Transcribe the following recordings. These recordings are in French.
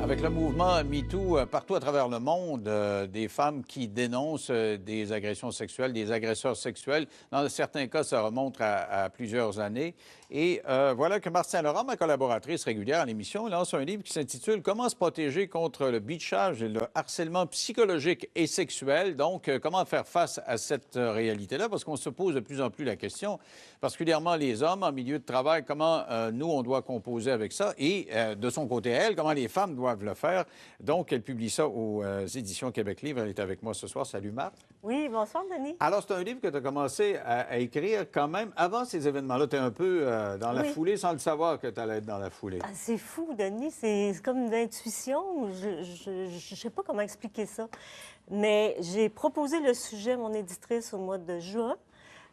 Avec le mouvement MeToo partout à travers le monde, des femmes qui dénoncent des agressions sexuelles, des agresseurs sexuels. Dans certains cas, ça remonte à plusieurs années. Et voilà que Martine Laurent, ma collaboratrice régulière à l'émission, lance un livre qui s'intitule « Comment se protéger contre le bitchage et le harcèlement psychologique et sexuel ». Donc, comment faire face à cette réalité-là? Parce qu'on se pose de plus en plus la question, particulièrement les hommes en milieu de travail, comment nous, on doit composer avec ça. Et de son côté, elle, comment les femmes doivent le faire. Donc, elle publie ça aux éditions Québec Livre. Elle est avec moi ce soir. Salut, Marthe. Oui, bonsoir, Denis. Alors, c'est un livre que tu as commencé à écrire quand même avant ces événements-là. Tu es un peu dans la foulée sans le savoir que tu allais être dans la foulée. Ah, c'est fou, Denis. C'est comme une intuition. Je ne sais pas comment expliquer ça. Mais j'ai proposé le sujet à mon éditrice au mois de juin.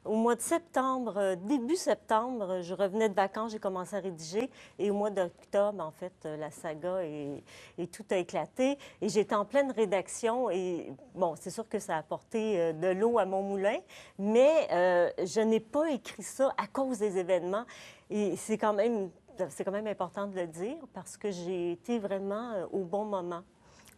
Au mois de septembre, début septembre, je revenais de vacances, j'ai commencé à rédiger. Et au mois d'octobre, en fait, la saga et tout a éclaté. Et j'étais en pleine rédaction. Et bon, c'est sûr que ça a apporté de l'eau à mon moulin. Mais je n'ai pas écrit ça à cause des événements. Et c'est quand même important de le dire parce que j'ai été vraiment au bon moment.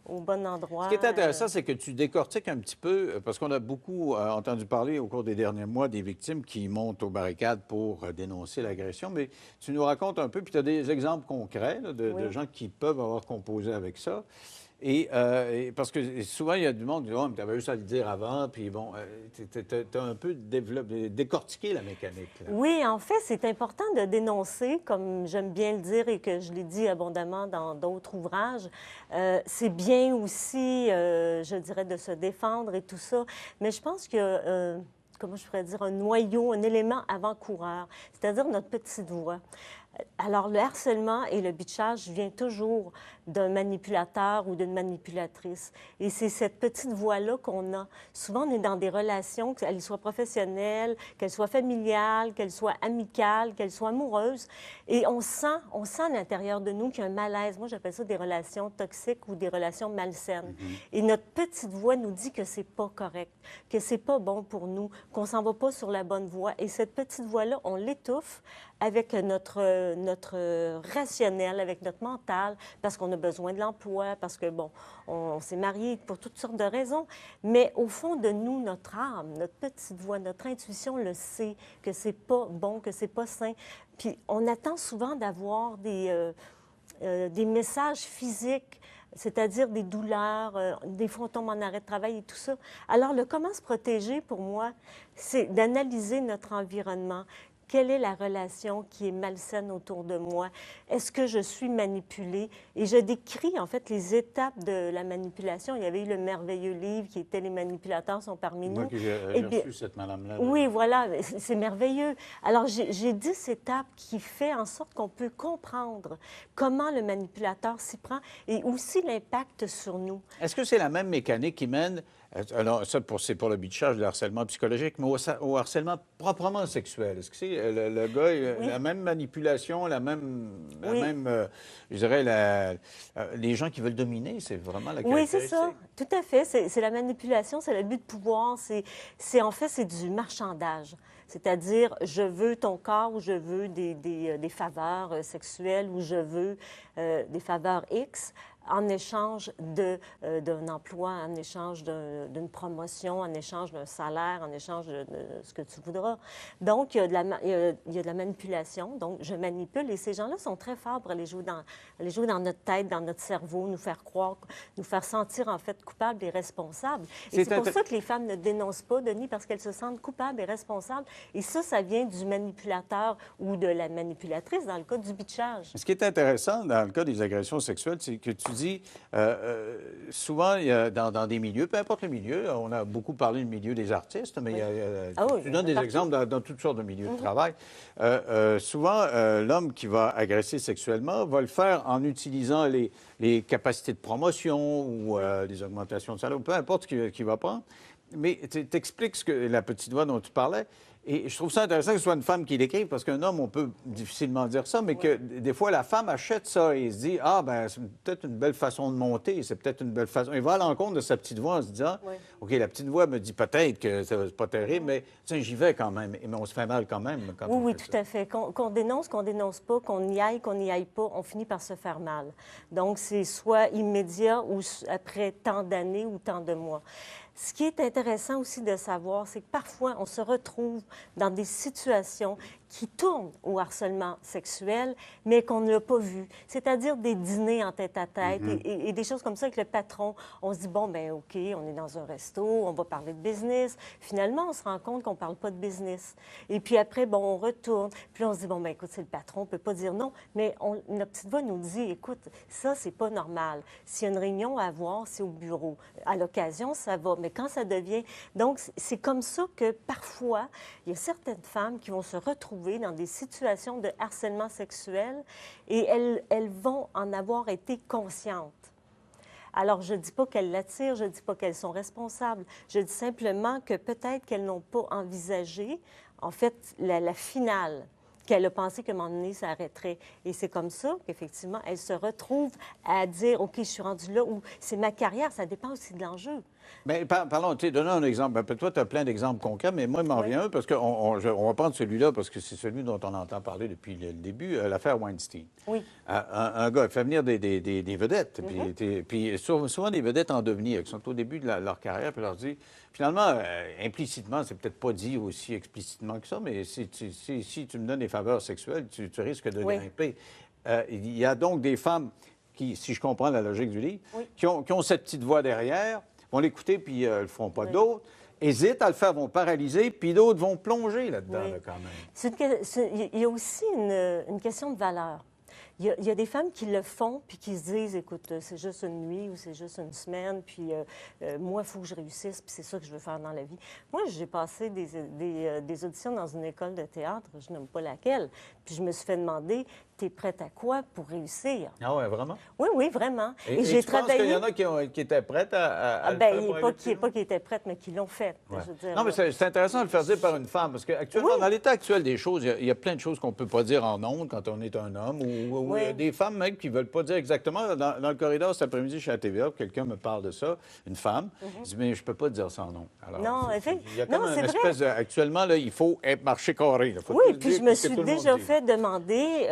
Au bon endroit. Ce qui est intéressant, c'est que tu décortiques un petit peu, parce qu'on a beaucoup entendu parler au cours des derniers mois des victimes qui montent aux barricades pour dénoncer l'agression, mais tu nous racontes un peu, puis tu as des exemples concrets là, de gens qui peuvent avoir composé avec ça. Et parce que souvent, il y a du monde qui dit « Oh, mais tu avais juste à le dire avant », puis bon, tu as un peu décortiqué la mécanique. Là. Oui, en fait, c'est important de dénoncer, comme j'aime bien le dire et que je l'ai dit abondamment dans d'autres ouvrages. C'est bien aussi, je dirais, de se défendre et tout ça, mais je pense que... comment je pourrais dire, un noyau, un élément avant-coureur, c'est-à-dire notre petite voix. Alors, le harcèlement et le bitchage vient toujours d'un manipulateur ou d'une manipulatrice. Et c'est cette petite voix-là qu'on a. Souvent, on est dans des relations, qu'elles soient professionnelles, qu'elles soient familiales, qu'elles soient amicales, qu'elles soient amoureuses. Et on sent à l'intérieur de nous qu'il y a un malaise. Moi, j'appelle ça des relations toxiques ou des relations malsaines. Et notre petite voix nous dit que c'est pas correct, que c'est pas bon pour nous, qu'on s'en va pas sur la bonne voie. Et cette petite voix-là, on l'étouffe avec notre rationnel, avec notre mental, parce qu'on a besoin de l'emploi, parce que, bon, on s'est marié pour toutes sortes de raisons. Mais au fond de nous, notre âme, notre petite voix, notre intuition le sait, que c'est pas bon, que c'est pas sain. Puis on attend souvent d'avoir des messages physiques, c'est-à-dire des douleurs, des fois on tombe en arrêt de travail et tout ça. Alors, le comment se protéger, pour moi, c'est d'analyser notre environnement. Quelle est la relation qui est malsaine autour de moi? Est-ce que je suis manipulée? Et je décris, en fait, les étapes de la manipulation. Il y avait eu le merveilleux livre qui était « Les manipulateurs sont parmi nous ». Moi, j'ai reçu cette madame-là. Oui, voilà, c'est merveilleux. Alors, j'ai 10 étapes qui font en sorte qu'on peut comprendre comment le manipulateur s'y prend et aussi l'impact sur nous. Est-ce que c'est la même mécanique qui mène... Alors, ça, c'est pour le bitchage, le harcèlement psychologique, mais au harcèlement proprement sexuel. Est-ce que c'est le gars, la même manipulation, la même je dirais, les gens qui veulent dominer, c'est vraiment la caractéristique? Oui, c'est ça, tout à fait. C'est la manipulation, c'est l'abus de pouvoir, en fait, c'est du marchandage. C'est-à-dire, je veux ton corps ou je veux des faveurs sexuelles ou je veux des faveurs X en échange d'un emploi, en échange d'une promotion, en échange d'un salaire, en échange de ce que tu voudras. Donc, il y a de la manipulation. Donc, je manipule et ces gens-là sont très forts pour aller jouer dans notre tête, dans notre cerveau, nous faire croire, nous faire sentir en fait coupables et responsables. Et c'est pour ça que les femmes ne dénoncent pas, Denis, parce qu'elles se sentent coupables et responsables. Et ça vient du manipulateur ou de la manipulatrice dans le cas du bitchage. Ce qui est intéressant dans le cas des agressions sexuelles, c'est que tu dis, souvent, il y a, dans des milieux, peu importe le milieu, on a beaucoup parlé du milieu des artistes, mais tu donnes des exemples dans toutes sortes de milieux de travail. Souvent, l'homme qui va agresser sexuellement va le faire en utilisant les capacités de promotion ou des augmentations de salaire, peu importe ce qu'il va prendre. Mais tu expliques la petite voix dont tu parlais. Et je trouve ça intéressant que ce soit une femme qui l'écrive, parce qu'un homme, on peut difficilement dire ça, mais que des fois, la femme achète ça et se dit, ah, ben c'est peut-être une belle façon de monter, c'est peut-être une belle façon. Il va à l'encontre de sa petite voix en se disant, OK, la petite voix me dit peut-être que c'est pas terrible, mais tiens, j'y vais quand même. Mais on se fait mal quand même quand on Oui, fait tout ça. à fait. Qu'on dénonce pas, qu'on y aille pas, on finit par se faire mal. Donc, c'est soit immédiat ou après tant d'années ou tant de mois. Ce qui est intéressant aussi de savoir, c'est que parfois, on se retrouve dans des situations qui tournent au harcèlement sexuel, mais qu'on ne l'a pas vu. C'est-à-dire des dîners en tête-à-tête et des choses comme ça avec le patron. On se dit, bon, ben OK, on est dans un resto, on va parler de business. Finalement, on se rend compte qu'on ne parle pas de business. Et puis après, bon, on retourne. Puis on se dit, bon, ben écoute, c'est le patron, on ne peut pas dire non. Mais notre petite voix nous dit, écoute, ça, c'est pas normal. S'il y a une réunion à avoir, c'est au bureau. À l'occasion, ça va. Mais quand ça devient... Donc, c'est comme ça que parfois, il y a certaines femmes qui vont se retrouver dans des situations de harcèlement sexuel et elles vont en avoir été conscientes. Alors, je ne dis pas qu'elles l'attirent, je ne dis pas qu'elles sont responsables. Je dis simplement que peut-être qu'elles n'ont pas envisagé, en fait, la finale, qu'elle a pensé qu'à un moment donné, ça arrêterait. Et c'est comme ça qu'effectivement, elle se retrouve à dire, OK, je suis rendue là, ou c'est ma carrière, ça dépend aussi de l'enjeu. Bien, parlons, tu sais, donnons un exemple. Ben, toi, tu as plein d'exemples concrets, mais moi, il m'en vient un, parce qu'on va prendre celui-là, parce que c'est celui dont on entend parler depuis le début, l'affaire Weinstein. Oui. Un gars, il fait venir des vedettes, puis souvent des vedettes en devenir, qui sont au début de leur carrière, puis leur dit, finalement, implicitement, c'est peut-être pas dit aussi explicitement que ça, mais si tu me donnes des faveurs sexuelles, tu risques de grimper. Il y a donc des femmes qui, si je comprends la logique du livre, qui ont cette petite voix derrière, vont l'écouter, puis ils ne le feront pas. D'autres hésitent à le faire, vont paralyser, puis d'autres vont plonger là-dedans, là, quand même. Il y a aussi une question de valeur. Il y a des femmes qui le font, puis qui se disent, écoute, c'est juste une nuit ou c'est juste une semaine, puis moi, il faut que je réussisse, puis c'est ça que je veux faire dans la vie. Moi, j'ai passé des auditions dans une école de théâtre, je nomme pas laquelle, puis je me suis fait demander, t'es prête à quoi pour réussir? Ah ouais, vraiment? Oui, oui, vraiment. Et j'ai tu penses qu'il y en a qui étaient prêtes à le faire? Pas qui étaient prêtes, mais qui l'ont fait. Ouais. Je veux dire, non, mais c'est intéressant de le faire dire par une femme, parce qu'actuellement, dans l'état actuel des choses, il y a plein de choses qu'on ne peut pas dire en ondes quand on est un homme, ou il y a des femmes même qui ne veulent pas dire exactement. Dans le corridor cet après-midi chez la TVA, quelqu'un me parle de ça, une femme, elle dit, mais je ne peux pas te dire ça en ondes. Alors, non, il y a comme une espèce actuellement, là, il faut marcher carré. Là. Oui, puis je me suis déjà fait demander,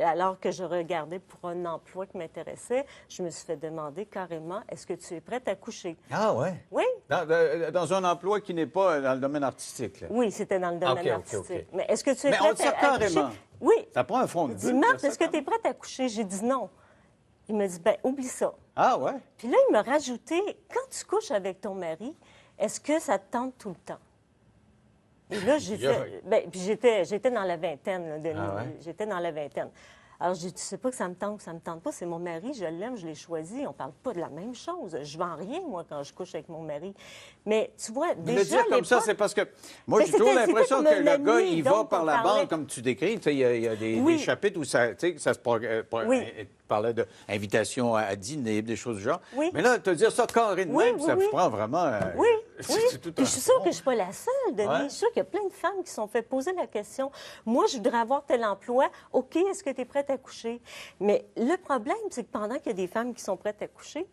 alors que je regardais pour un emploi qui m'intéressait, je me suis fait demander carrément, est-ce que tu es prête à coucher? Ah ouais? Oui. Dans un emploi qui n'est pas dans le domaine artistique. Là. Oui, c'était dans le domaine artistique. Mais est-ce que tu es prête à coucher? Carrément. Oui. Ça prend un fond de Il dit, Marthe, est-ce que tu es prête à coucher? J'ai dit non. Il m'a dit, ben oublie ça. Ah ouais? Puis là, il m'a rajouté, quand tu couches avec ton mari, est-ce que ça te tente tout le temps? Et là, j'ai fait... puis j'étais dans la vingtaine, là, Denis. Ah ouais? J'étais dans la vingtaine. Alors, je dis, tu sais pas que ça me tente ou que ça me tente pas. C'est mon mari, je l'aime, je l'ai choisi. On parle pas de la même chose. Je vends rien, moi, quand je couche avec mon mari. Mais tu vois, déjà... Le dire comme ça, c'est parce que... Moi, j'ai toujours l'impression que le gars, il va par la bande, comme tu décris. Tu sais, il y a des chapitres où ça se parlait d'invitation à dîner, des choses du genre. Oui. Mais là, te dire ça carré de même, ça prend vraiment... Oui. Puis je suis sûre que je ne suis pas la seule, Denis. Ouais. Je suis sûre qu'il y a plein de femmes qui se sont fait poser la question. Moi, je voudrais avoir tel emploi. OK, est-ce que tu es prête à coucher? Mais le problème, c'est que pendant qu'il y a des femmes qui sont prêtes à coucher,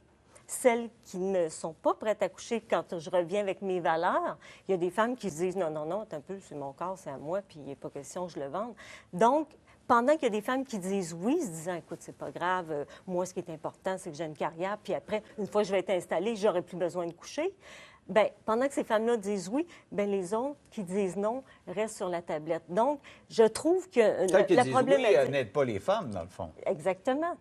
celles qui ne sont pas prêtes à coucher, quand je reviens avec mes valeurs, il y a des femmes qui se disent non, un peu, c'est mon corps, c'est à moi, puis il n'est pas question que je le vende. Donc, pendant qu'il y a des femmes qui disent oui, se disant, écoute, c'est pas grave, moi, ce qui est important, c'est que j'ai une carrière, puis après, une fois que je vais être installée, j'aurai plus besoin de coucher. Bien, pendant que ces femmes-là disent oui, bien, les autres qui disent non restent sur la tablette. Donc, je trouve que la problématique... Oui, n'aident pas les femmes, dans le fond. Exactement.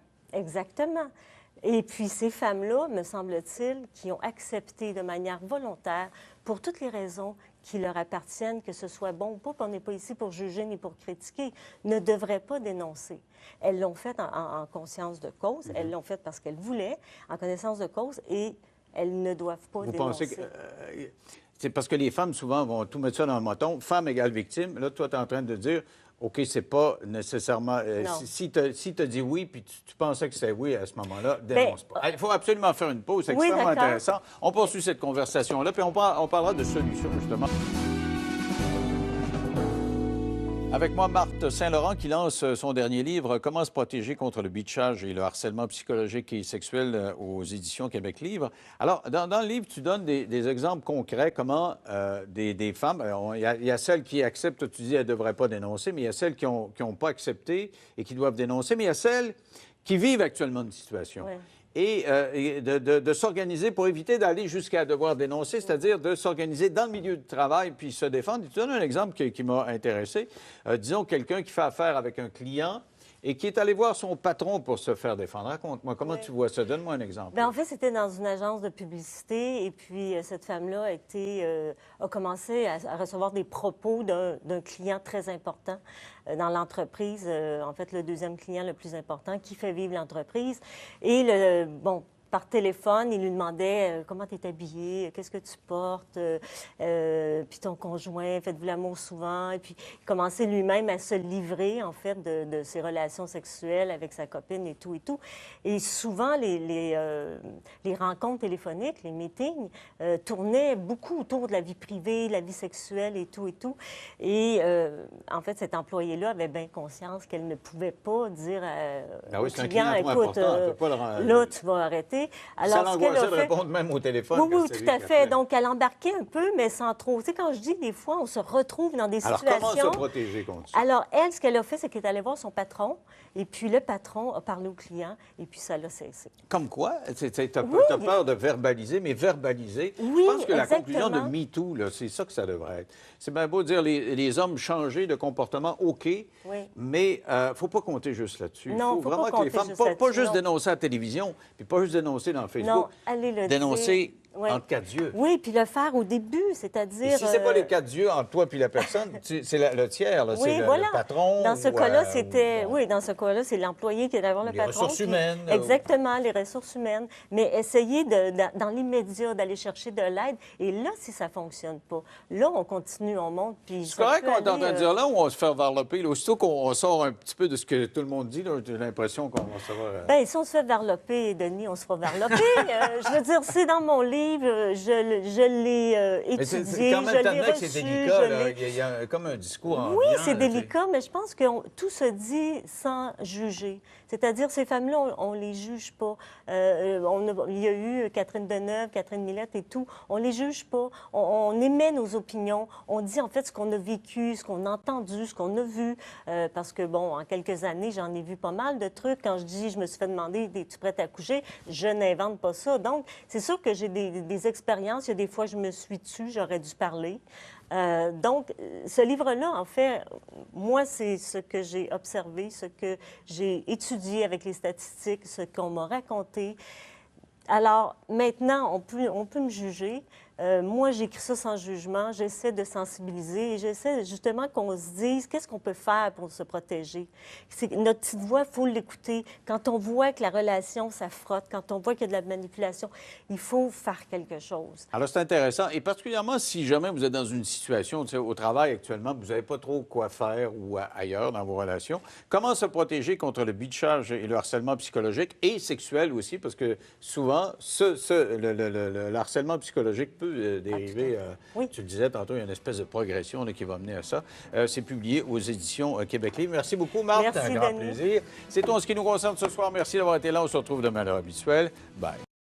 Et puis, ces femmes-là, me semble-t-il, qui ont accepté de manière volontaire, pour toutes les raisons qui leur appartiennent, que ce soit bon ou pas, on n'est pas ici pour juger ni pour critiquer, ne devraient pas dénoncer. Elles l'ont fait en conscience de cause, elles l'ont fait parce qu'elles voulaient, en connaissance de cause, et elles ne doivent pas dénoncer. Vous pensez que... c'est parce que les femmes, souvent, vont tout mettre ça dans le moton. Femme égale victime. Là, toi, tu es en train de dire, OK, c'est pas nécessairement... si tu as dit oui, puis tu pensais que c'est oui à ce moment-là, dénonce pas. Il faut absolument faire une pause. C'est extrêmement intéressant. On poursuit cette conversation-là, puis on parlera de solutions, justement. Avec moi, Marthe Saint-Laurent, qui lance son dernier livre, Comment se protéger contre le bitchage et le harcèlement psychologique et sexuel aux éditions Québec Livre. Alors, dans le livre, tu donnes des exemples concrets, comment des femmes, il y a celles qui acceptent, tu dis, elles ne devraient pas dénoncer, mais il y a celles qui n'ont pas accepté et qui doivent dénoncer, mais il y a celles qui vivent actuellement une situation. Oui. Et de s'organiser pour éviter d'aller jusqu'à devoir dénoncer, c'est-à-dire de s'organiser dans le milieu du travail puis se défendre. Tu donnes un exemple qui m'a intéressé. Disons quelqu'un qui fait affaire avec un client et qui est allé voir son patron pour se faire défendre. Raconte-moi, comment tu vois ça? Donne-moi un exemple. Bien, en fait, c'était dans une agence de publicité et puis cette femme-là a commencé à recevoir des propos d'un client très important dans l'entreprise, en fait, le deuxième client le plus important qui fait vivre l'entreprise. Et par téléphone, il lui demandait comment tu es habillée, qu'est-ce que tu portes, puis ton conjoint, faites-vous l'amour souvent. Et puis, il commençait lui-même à se livrer, en fait, de ses relations sexuelles avec sa copine et tout et tout. Et souvent, les rencontres téléphoniques, les meetings, tournaient beaucoup autour de la vie privée, la vie sexuelle et tout et tout. Et en fait, cette employée-là avait bien conscience qu'elle ne pouvait pas dire au client, écoute, là, tu vas arrêter. Alors, ça l'angoissait de répondre même au téléphone. Oui, tout à fait. Donc, elle embarquait un peu, mais sans trop. Tu sais, quand je dis des fois, on se retrouve dans des situations... Alors, comment se protéger contre ça? Alors, elle, ce qu'elle a fait, c'est qu'elle est allée voir son patron, et puis le patron a parlé au client, et puis ça l'a cessé. Comme quoi? Tu as peur de verbaliser, mais verbaliser. Oui, je pense que exactement. La conclusion de MeToo, c'est ça que ça devrait être. C'est bien beau dire les hommes changer de comportement, OK, mais il ne faut pas compter juste là-dessus. Il faut vraiment que les femmes, pas juste dénoncer à la télévision, puis pas juste dénoncer dans Facebook. Non, allez le dénoncer entre quatre yeux. Oui, puis le faire au début, c'est-à-dire... Si ce n'est pas les quatre yeux entre toi et la personne, c'est le tiers, là, c'est le patron. Dans ce cas-là, c'était... Oui, dans ce cas-là, c'est l'employé qui est d'avoir le patron. Les ressources humaines. Exactement, les ressources humaines. Mais essayer, dans l'immédiat, d'aller chercher de l'aide. Et là, si ça ne fonctionne pas, là, on continue, on monte, puis... C'est correct qu'on est en train de dire là ou on va se faire varloper? Aussitôt qu'on sort un petit peu de ce que tout le monde dit, j'ai l'impression qu'on va savoir... Bien, si on se fait varloper, Denis, on se fera varloper. Je veux dire, c'est dans mon livre, je l'ai étudié, c'est quand même je l'ai reçu. C'est délicat, là. Il y a comme un discours ambiant. Oui, c'est délicat, mais je pense que tout se dit sans juger. C'est-à-dire, ces femmes-là, on ne les juge pas. Il y a eu Catherine Deneuve, Catherine Millette et tout. On ne les juge pas. On émet nos opinions. On dit, en fait, ce qu'on a vécu, ce qu'on a entendu, ce qu'on a vu. Parce que, bon, en quelques années, j'en ai vu pas mal de trucs. Quand je dis, je me suis fait demander, es-tu prête à coucher? Je n'invente pas ça. Donc, c'est sûr que j'ai des expériences. Il y a des fois, je me suis tue, j'aurais dû parler. Donc, ce livre-là, en fait, moi, c'est ce que j'ai observé, ce que j'ai étudié avec les statistiques, ce qu'on m'a raconté. Alors, maintenant, on peut me juger. Moi, j'écris ça sans jugement. J'essaie de sensibiliser et j'essaie justement qu'on se dise qu'est-ce qu'on peut faire pour se protéger. Notre petite voix, il faut l'écouter. Quand on voit que la relation, ça frotte, quand on voit qu'il y a de la manipulation, il faut faire quelque chose. Alors, c'est intéressant. Et particulièrement si jamais vous êtes dans une situation, au travail actuellement, vous n'avez pas trop quoi faire ou ailleurs dans vos relations, comment se protéger contre le bitchage et le harcèlement psychologique et sexuel aussi? Parce que souvent, le harcèlement psychologique peut dériver, tu le disais tantôt, il y a une espèce de progression là, qui va mener à ça. C'est publié aux éditions Québec Livre. Merci beaucoup, Marthe. Merci, un grand plaisir. C'est tout en ce qui nous concerne ce soir. Merci d'avoir été là. On se retrouve demain à l'heure habituelle. Bye.